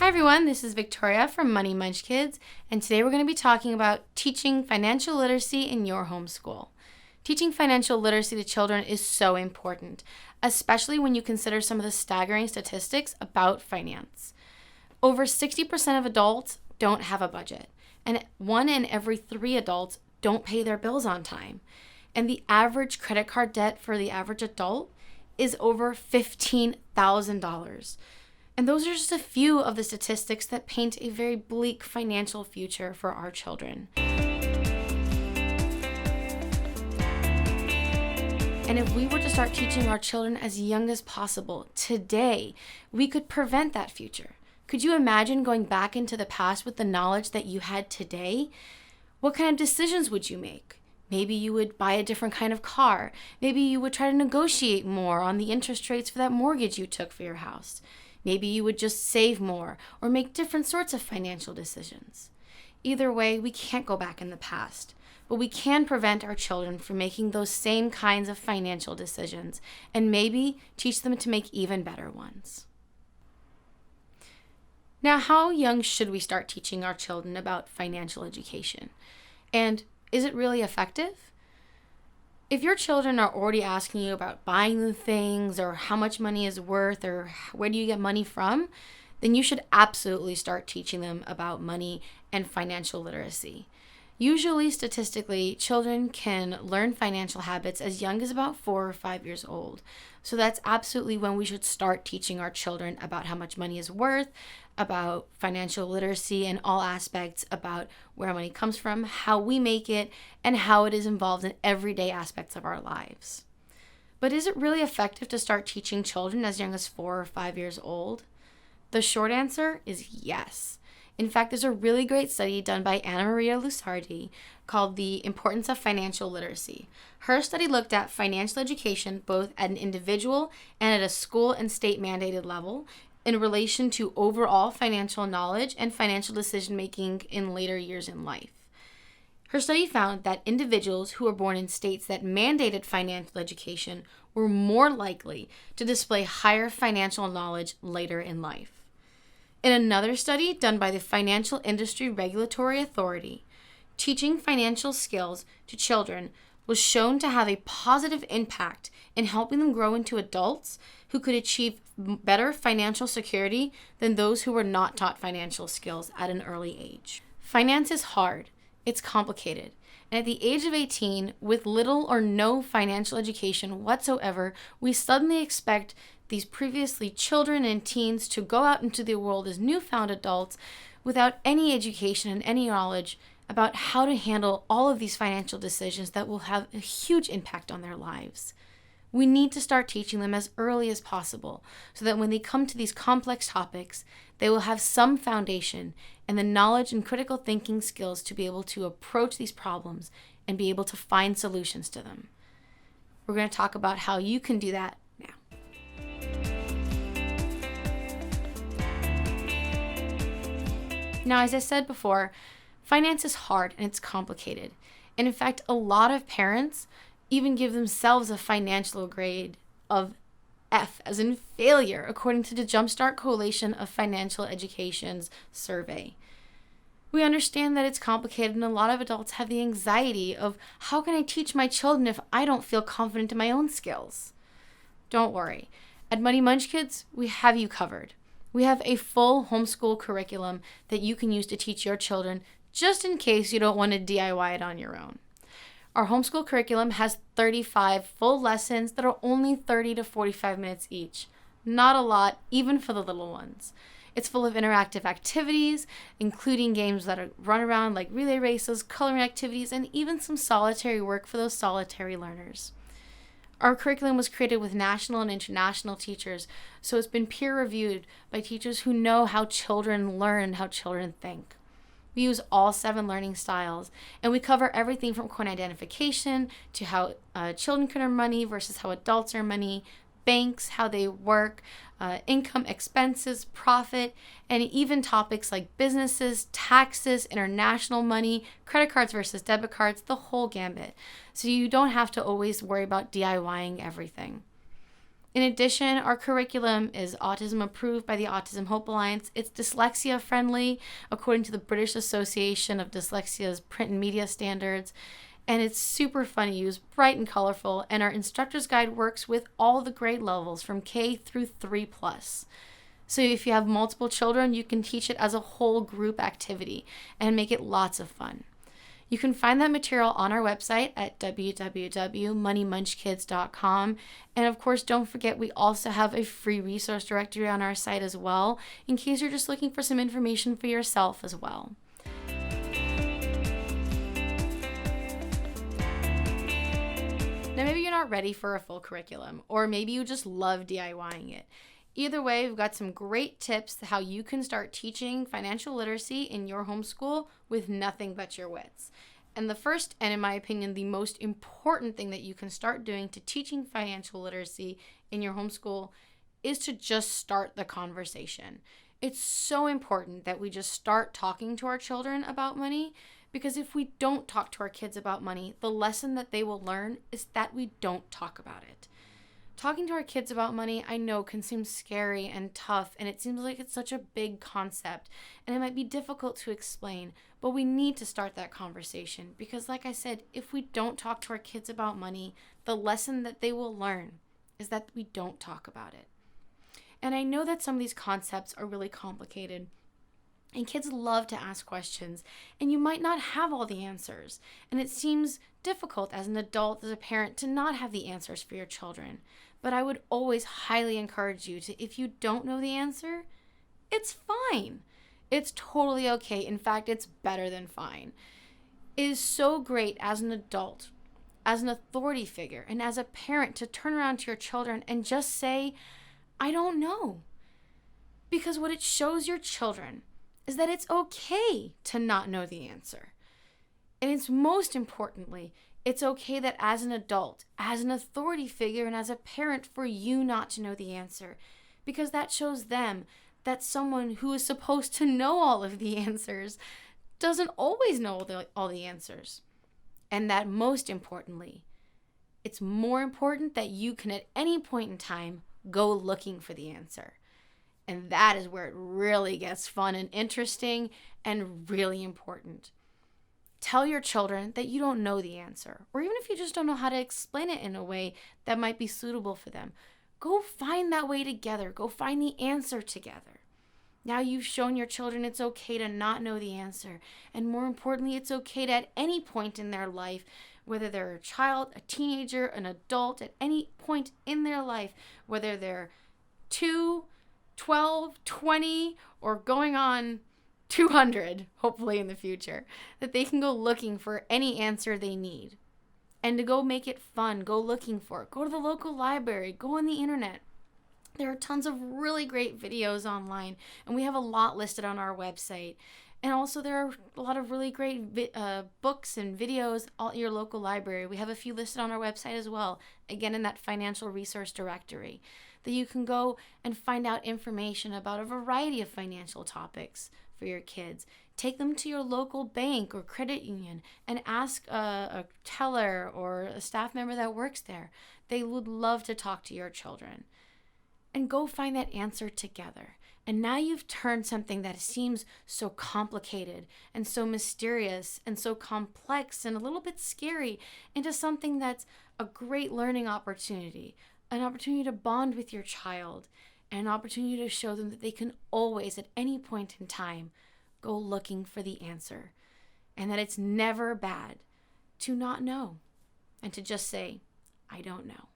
Hi everyone, this is Victoria from Munchkids, and today we're going to be talking about teaching financial literacy in your homeschool. Teaching financial literacy to children is so important, especially when you consider some of the staggering statistics about finance. Over 60% of adults don't have a budget, and 1 in every 3 adults don't pay their bills on time. And the average credit card debt for the average adult is over $15,000. And those are just a few of the statistics that paint a very bleak financial future for our children. And if we were to start teaching our children as young as possible today, we could prevent that future. Could you imagine going back into the past with the knowledge that you had today? What kind of decisions would you make? Maybe you would buy a different kind of car. Maybe you would try to negotiate more on the interest rates for that mortgage you took for your house. Maybe you would just save more or make different sorts of financial decisions. Either way, we can't go back in the past, but we can prevent our children from making those same kinds of financial decisions and maybe teach them to make even better ones. Now, how young should we start teaching our children about financial education? And is it really effective? If your children are already asking you about buying the things or how much money is worth or where do you get money from, then you should absolutely start teaching them about money and financial literacy. Usually, statistically, children can learn financial habits as young as about 4 or 5 years old. So that's absolutely when we should start teaching our children about how much money is worth, about financial literacy and all aspects about where money comes from, how we make it, and how it is involved in everyday aspects of our lives. But is it really effective to start teaching children as young as 4 or 5 years old? The short answer is yes. In fact, there's a really great study done by Anna Maria Lusardi called The Importance of Financial Literacy. Her study looked at financial education both at an individual and at a school and state mandated level in relation to overall financial knowledge and financial decision-making in later years in life. Her study found that individuals who were born in states that mandated financial education were more likely to display higher financial knowledge later in life. In another study done by the Financial Industry Regulatory Authority, teaching financial skills to children was shown to have a positive impact in helping them grow into adults who could achieve better financial security than those who were not taught financial skills at an early age. Finance is hard, it's complicated, and at the age of 18, with little or no financial education whatsoever, we suddenly expect these previously children and teens to go out into the world as newfound adults without any education and any knowledge about how to handle all of these financial decisions that will have a huge impact on their lives. We need to start teaching them as early as possible so that when they come to these complex topics, they will have some foundation and the knowledge and critical thinking skills to be able to approach these problems and be able to find solutions to them. We're going to talk about how you can do that now. Now, as I said before, finance is hard and it's complicated. And in fact, a lot of parents even give themselves a financial grade of F, as in failure, according to the Jumpstart Coalition of Financial Education's survey. We understand that it's complicated, and a lot of adults have the anxiety of, how can I teach my children if I don't feel confident in my own skills? Don't worry. At Money Munchkids, we have you covered. We have a full homeschool curriculum that you can use to teach your children, just in case you don't want to DIY it on your own. Our homeschool curriculum has 35 full lessons that are only 30 to 45 minutes each. Not a lot, even for the little ones. It's full of interactive activities, including games that are run around like relay races, coloring activities, and even some solitary work for those solitary learners. Our curriculum was created with national and international teachers, so it's been peer-reviewed by teachers who know how children learn, how children think. We use all 7 learning styles, and we cover everything from coin identification to how children can earn money versus how adults earn money, banks, how they work, income, expenses, profit, and even topics like businesses, taxes, international money, credit cards versus debit cards, the whole gambit. So you don't have to always worry about DIYing everything. In addition, our curriculum is autism approved by the Autism Hope Alliance. It's dyslexia friendly, according to the British Association of Dyslexia's print and media standards. And it's super fun to use, bright and colorful. And our instructor's guide works with all the grade levels from K through 3+. So if you have multiple children, you can teach it as a whole group activity and make it lots of fun. You can find that material on our website at www.moneymunchkids.com. And of course, don't forget, we also have a free resource directory on our site as well, in case you're just looking for some information for yourself as well. Now, maybe you're not ready for a full curriculum, or maybe you just love DIYing it. Either way, we've got some great tips how you can start teaching financial literacy in your homeschool with nothing but your wits. And the first, and in my opinion, the most important thing that you can start doing to teaching financial literacy in your homeschool is to just start the conversation. It's so important that we just start talking to our children about money, because if we don't talk to our kids about money, the lesson that they will learn is that we don't talk about it. Talking to our kids about money, I know, can seem scary and tough, and it seems like it's such a big concept, and it might be difficult to explain, but we need to start that conversation because, like I said, if we don't talk to our kids about money, the lesson that they will learn is that we don't talk about it. And I know that some of these concepts are really complicated, and kids love to ask questions, and you might not have all the answers, and it seems difficult as an adult, as a parent, to not have the answers for your children. But I would always highly encourage you to, if you don't know the answer, it's fine. It's totally okay. In fact, it's better than fine. It is so great as an adult, as an authority figure, and as a parent to turn around to your children and just say, I don't know. Because what it shows your children is that it's okay to not know the answer. And it's most importantly, it's okay that as an adult, as an authority figure, and as a parent, for you not to know the answer. Because that shows them that someone who is supposed to know all of the answers doesn't always know all the answers. And that most importantly, it's more important that you can at any point in time go looking for the answer. And that is where it really gets fun and interesting and really important. Tell your children that you don't know the answer, or even if you just don't know how to explain it in a way that might be suitable for them. Go find that way together. Go find the answer together. Now you've shown your children it's okay to not know the answer. And more importantly, it's okay to at any point in their life, whether they're a child, a teenager, an adult, at any point in their life, whether they're 2, 12, 20, or going on 200, hopefully in the future, that they can go looking for any answer they need. And to go make it fun, go looking for it. Go to the local library, go on the internet. There are tons of really great videos online, and we have a lot listed on our website. And also there are a lot of really great books and videos at your local library. We have a few listed on our website as well, again in that financial resource directory, that you can go and find out information about a variety of financial topics for your kids. Take them to your local bank or credit union and ask a teller or a staff member that works there. They would love to talk to your children. And go find that answer together. And now you've turned something that seems so complicated and so mysterious and so complex and a little bit scary into something that's a great learning opportunity, an opportunity to bond with your child, and an opportunity to show them that they can always, at any point in time, go looking for the answer, and that it's never bad to not know and to just say, I don't know,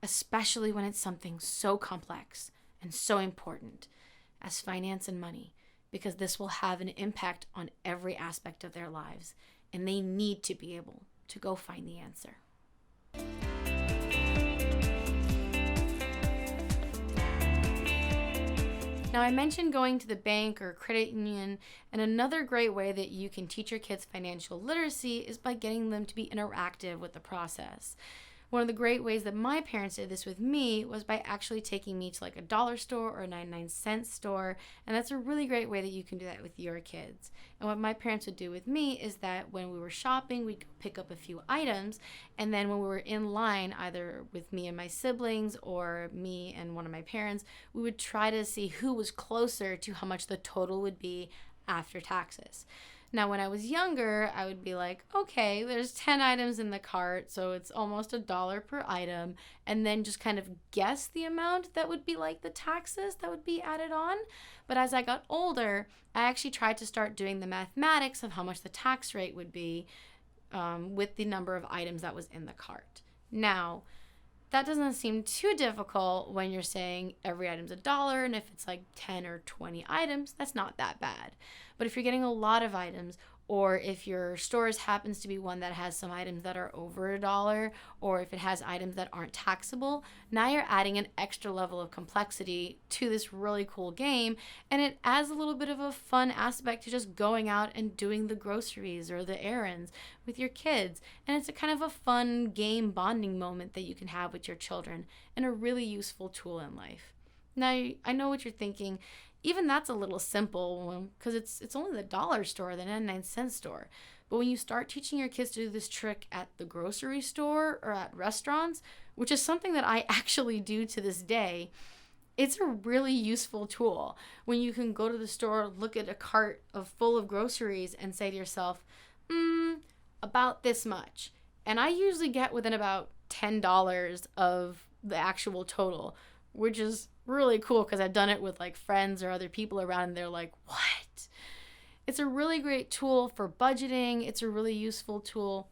especially when it's something so complex and so important as finance and money, because this will have an impact on every aspect of their lives, and they need to be able to go find the answer. Now, I mentioned going to the bank or credit union, and another great way that you can teach your kids financial literacy is by getting them to be interactive with the process. One of the great ways that my parents did this with me was by actually taking me to like a dollar store or a 99-cent store. And that's a really great way that you can do that with your kids. And what my parents would do with me is that when we were shopping, we'd pick up a few items. And then when we were in line, either with me and my siblings or me and one of my parents, we would try to see who was closer to how much the total would be after taxes. Now, when I was younger, I would be like, okay, there's 10 items in the cart, so it's almost $1 per item, and then just kind of guess the amount that would be like the taxes that would be added on. But as I got older, I actually tried to start doing the mathematics of how much the tax rate would be with the number of items that was in the cart. Now, that doesn't seem too difficult when you're saying every item's $1, and if it's like 10 or 20 items, that's not that bad. But if you're getting a lot of items, or if your stores happens to be one that has some items that are over $1, or if it has items that aren't taxable, now you're adding an extra level of complexity to this really cool game, and it adds a little bit of a fun aspect to just going out and doing the groceries or the errands with your kids. And it's a kind of a fun game bonding moment that you can have with your children, and a really useful tool in life. Now, I know what you're thinking. Even that's a little simple because it's only the dollar store, the 99-cent store. But when you start teaching your kids to do this trick at the grocery store or at restaurants, which is something that I actually do to this day, it's a really useful tool. When you can go to the store, look at a cart full of groceries and say to yourself, about this much. And I usually get within about $10 of the actual total, which is really cool because I've done it with like friends or other people around, and they're like, what? It's a really great tool for budgeting. It's a really useful tool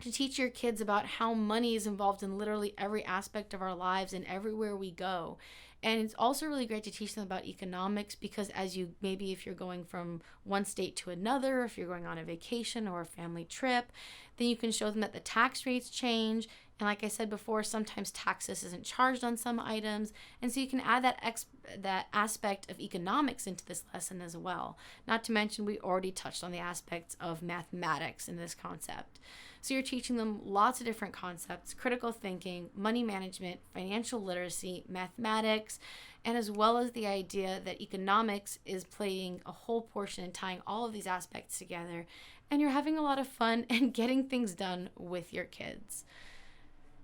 to teach your kids about how money is involved in literally every aspect of our lives and everywhere we go. And it's also really great to teach them about economics because if you're going from one state to another, if you're going on a vacation or a family trip, then you can show them that the tax rates change. And like I said before, sometimes taxes isn't charged on some items. And so you can add that aspect of economics into this lesson as well. Not to mention, we already touched on the aspects of mathematics in this concept. So you're teaching them lots of different concepts: critical thinking, money management, financial literacy, mathematics, and as well as the idea that economics is playing a whole portion in tying all of these aspects together. And you're having a lot of fun and getting things done with your kids.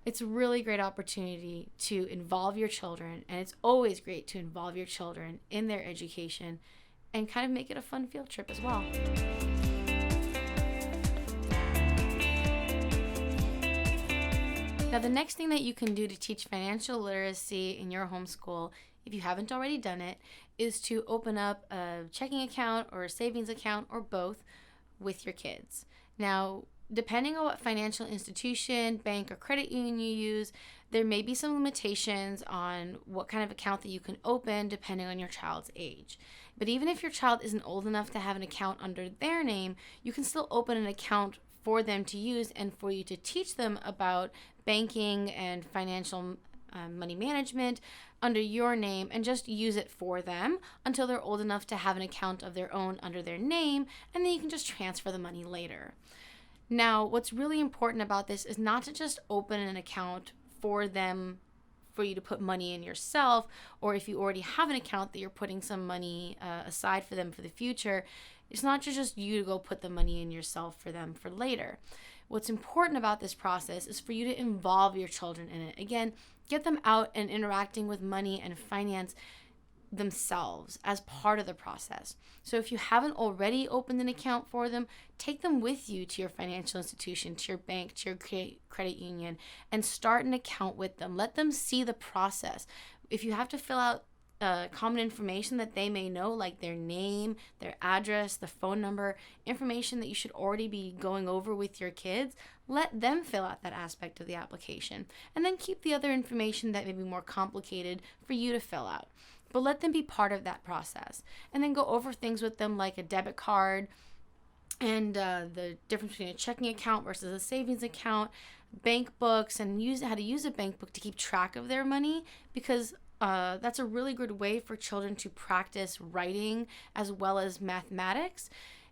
It's a really great opportunity to involve your children, and it's always great to involve your children in their education and kind of make it a fun field trip as well. Now, the next thing that you can do to teach financial literacy in your homeschool, if you haven't already done it, is to open up a checking account or a savings account or both with your kids. Now, depending on what financial institution, bank, or credit union you use, there may be some limitations on what kind of account that you can open depending on your child's age. But even if your child isn't old enough to have an account under their name, you can still open an account for them to use and for you to teach them about banking and financial money management under your name, and just use it for them until they're old enough to have an account of their own under their name, and then you can just transfer the money later. Now, what's really important about this is not to just open an account for them, for you to put money in yourself, or if you already have an account that you're putting some money aside for them for the future. It's not just you to go put the money in yourself for them for later. What's important about this process is for you to involve your children in it. Again, get them out and interacting with money and finance themselves as part of the process. So if you haven't already opened an account for them, take them with you to your financial institution, to your bank, to your credit union, and start an account with them. Let them see the process. If you have to fill out common information that they may know, like their name, their address, the phone number, information that you should already be going over with your kids, let them fill out that aspect of the application. And then keep the other information that may be more complicated for you to fill out. But let them be part of that process. And then go over things with them like a debit card and the difference between a checking account versus a savings account, bank books, and how to use a bank book to keep track of their money, because that's a really good way for children to practice writing as well as mathematics.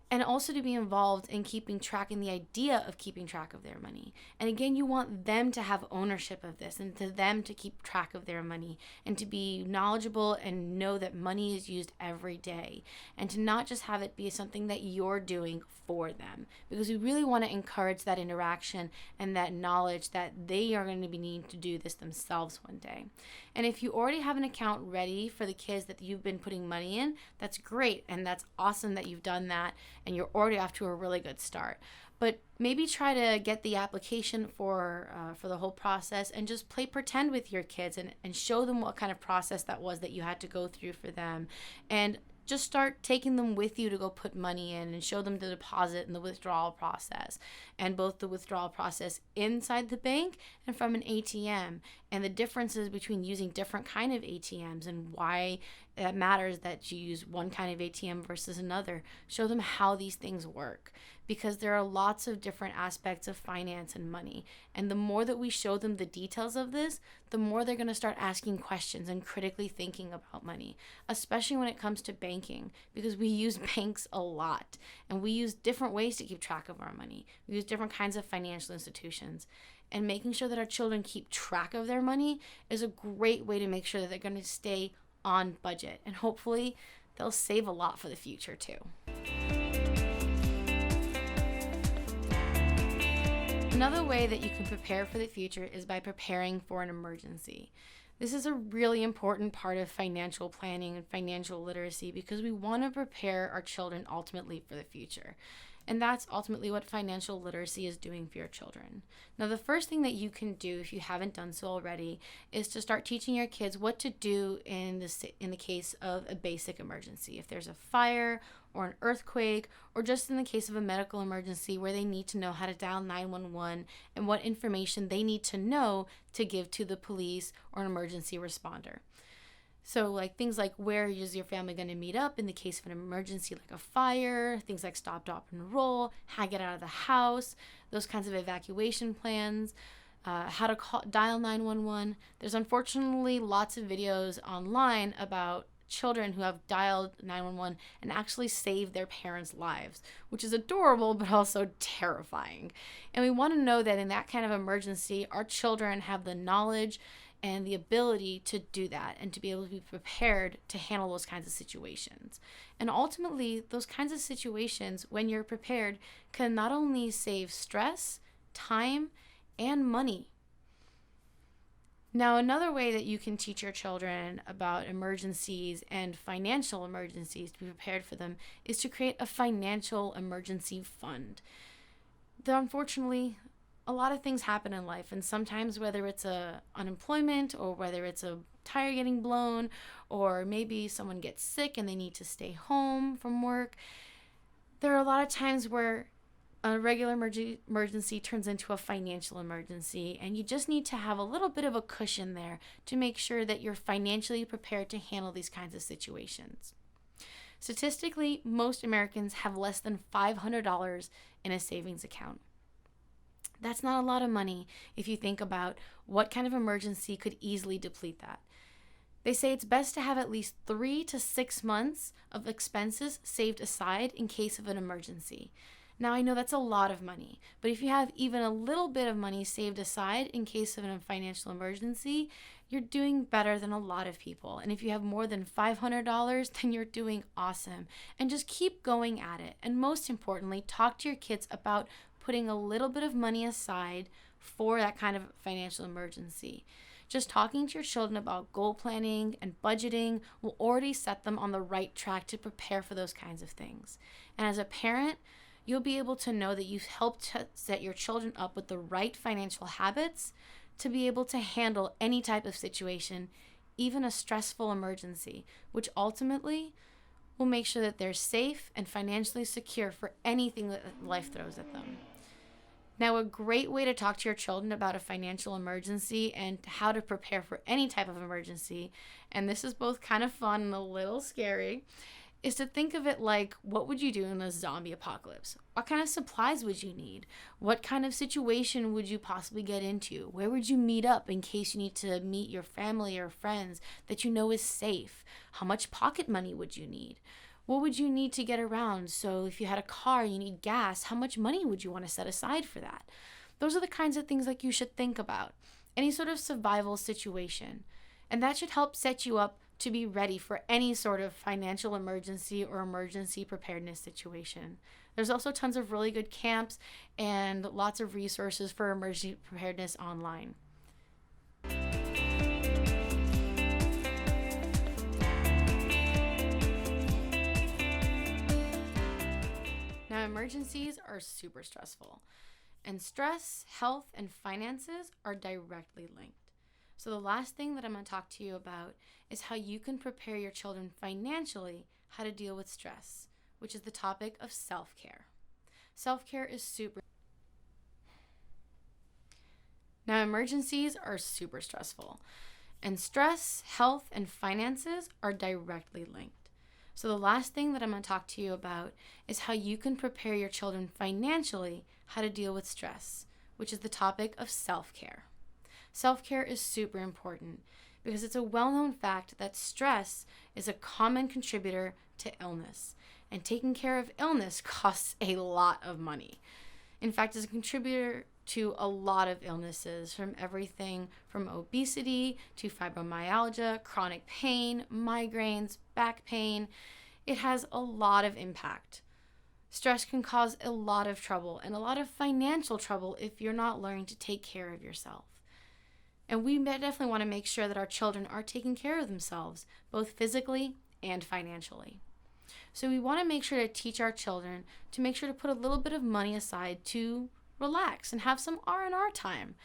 and also to be involved in keeping track in the idea of keeping track of their money. And again, you want them to have ownership of this and to them to keep track of their money and to be knowledgeable and know that money is used every day and to not just have it be something that you're doing for them, because we really want to encourage that interaction and that knowledge that they are going to be needing to do this themselves one day. And if you already have an account ready for the kids that you've been putting money in, that's great, and that's awesome that you've done that and you're already off to a really good start. But maybe try to get the application for the whole process and just play pretend with your kids and show them what kind of process that was that you had to go through for them. And just start taking them with you to go put money in and show them the deposit and the withdrawal process, and both the withdrawal process inside the bank and from an ATM, and the differences between using different kind of ATMs and why it matters that you use one kind of ATM versus another. Show them how these things work, because there are lots of different aspects of finance and money. And the more that we show them the details of this, the more they're going to start asking questions and critically thinking about money, especially when it comes to banking, because we use banks a lot and we use different ways to keep track of our money. We use different kinds of financial institutions. And making sure that our children keep track of their money is a great way to make sure that they're going to stay on budget, and hopefully they'll save a lot for the future too. Another way that you can prepare for the future is by preparing for an emergency. This is a really important part of financial planning and financial literacy, because we want to prepare our children ultimately for the future. And that's ultimately what financial literacy is doing for your children. Now, the first thing that you can do, if you haven't done so already, is to start teaching your kids what to do in the case of a basic emergency. If there's a fire or an earthquake, or just in the case of a medical emergency where they need to know how to dial 911 and what information they need to know to give to the police or an emergency responder. So like things like, where is your family going to meet up in the case of an emergency like a fire, things like stop, drop, and roll, how to get out of the house, those kinds of evacuation plans, how to dial 911. There's unfortunately lots of videos online about children who have dialed 911 and actually saved their parents' lives, which is adorable but also terrifying. And we want to know that in that kind of emergency, our children have the knowledge and the ability to do that and to be able to be prepared to handle those kinds of situations. And ultimately, those kinds of situations, when you're prepared, can not only save stress, time, and money. Now, another way that you can teach your children about emergencies and financial emergencies to be prepared for them is to create a financial emergency fund. Unfortunately, a lot of things happen in life, and sometimes whether it's unemployment or whether it's a tire getting blown or maybe someone gets sick and they need to stay home from work, there are a lot of times where a regular emergency turns into a financial emergency, and you just need to have a little bit of a cushion there to make sure that you're financially prepared to handle these kinds of situations. Statistically, most Americans have less than $500 in a savings account. That's not a lot of money if you think about what kind of emergency could easily deplete that. They say it's best to have at least 3 to 6 months of expenses saved aside in case of an emergency. Now, I know that's a lot of money, but if you have even a little bit of money saved aside in case of a financial emergency, you're doing better than a lot of people. And if you have more than $500, then you're doing awesome. And just keep going at it. And most importantly, talk to your kids about putting a little bit of money aside for that kind of financial emergency. Just talking to your children about goal planning and budgeting will already set them on the right track to prepare for those kinds of things. And as a parent, you'll be able to know that you've helped set your children up with the right financial habits to be able to handle any type of situation, even a stressful emergency, which ultimately will make sure that they're safe and financially secure for anything that life throws at them. Now, a great way to talk to your children about a financial emergency and how to prepare for any type of emergency, and this is both kind of fun and a little scary, is to think of it like, what would you do in a zombie apocalypse? What kind of supplies would you need? What kind of situation would you possibly get into? Where would you meet up in case you need to meet your family or friends that you know is safe? How much pocket money would you need? What would you need to get around? So if you had a car, you need gas, how much money would you want to set aside for that? Those are the kinds of things like you should think about. Any sort of survival situation. And that should help set you up to be ready for any sort of financial emergency or emergency preparedness situation. There's also tons of really good camps and lots of resources for emergency preparedness online. Now, emergencies are super stressful, and stress, health, and finances are directly linked. So the last thing that I'm going to talk to you about is how you can prepare your children financially how to deal with stress, which is the topic of self-care. Self-care is super. Now, emergencies are super stressful, and stress, health, and finances are directly linked. So the last thing that I'm going to talk to you about is how you can prepare your children financially how to deal with stress, which is the topic of self-care. Self-care is super important because it's a well-known fact that stress is a common contributor to illness, and taking care of illness costs a lot of money. In fact, it's a contributor to a lot of illnesses, from everything from obesity to fibromyalgia, chronic pain, migraines, back pain. It has a lot of impact. Stress can cause a lot of trouble and a lot of financial trouble if you're not learning to take care of yourself. And we definitely want to make sure that our children are taking care of themselves, both physically and financially. So we want to make sure to teach our children to make sure to put a little bit of money aside to relax and have some R&R time.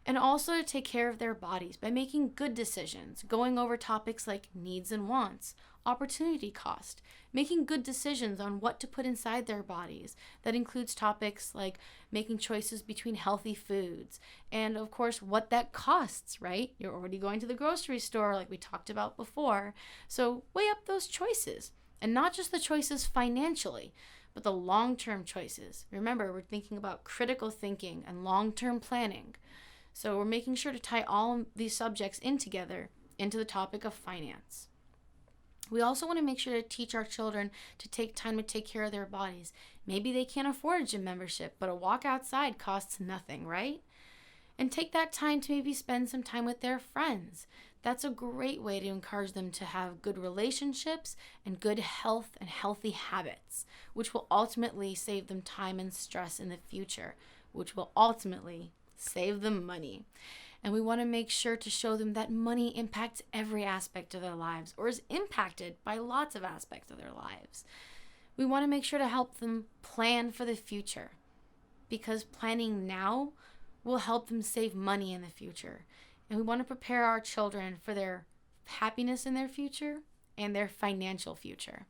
And also to take care of their bodies by making good decisions, going over topics like needs and wants, opportunity cost, making good decisions on what to put inside their bodies. That includes topics like making choices between healthy foods and, of course, what that costs, right? You're already going to the grocery store like we talked about before. So weigh up those choices, and not just the choices financially, but the long-term choices. Remember, we're thinking about critical thinking and long-term planning. So we're making sure to tie all these subjects in together into the topic of finance. We also want to make sure to teach our children to take time to take care of their bodies. Maybe they can't afford a gym membership, but a walk outside costs nothing, right? And take that time to maybe spend some time with their friends. That's a great way to encourage them to have good relationships and good health and healthy habits, which will ultimately save them time and stress in the future, which will ultimately save them money. And we want to make sure to show them that money impacts every aspect of their lives, or is impacted by lots of aspects of their lives. We want to make sure to help them plan for the future, because planning now will help them save money in the future. And we want to prepare our children for their happiness in their future and their financial future.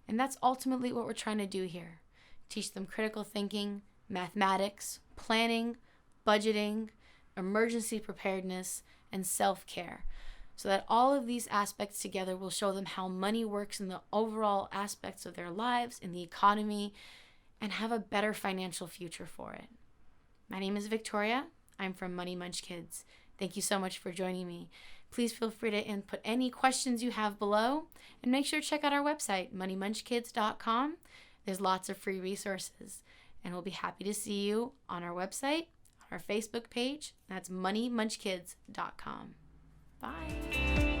And that's ultimately what we're trying to do here. Teach them critical thinking, mathematics, planning, budgeting, emergency preparedness, and self-care, so that all of these aspects together will show them how money works in the overall aspects of their lives, in the economy, and have a better financial future for it. My name is Victoria. I'm from Money Munchkids. Thank you so much for joining me. Please feel free to input any questions you have below, and make sure to check out our website, moneymunchkids.com. There's lots of free resources, and we'll be happy to see you on our website, our Facebook page. That's moneymunchkids.com. Bye.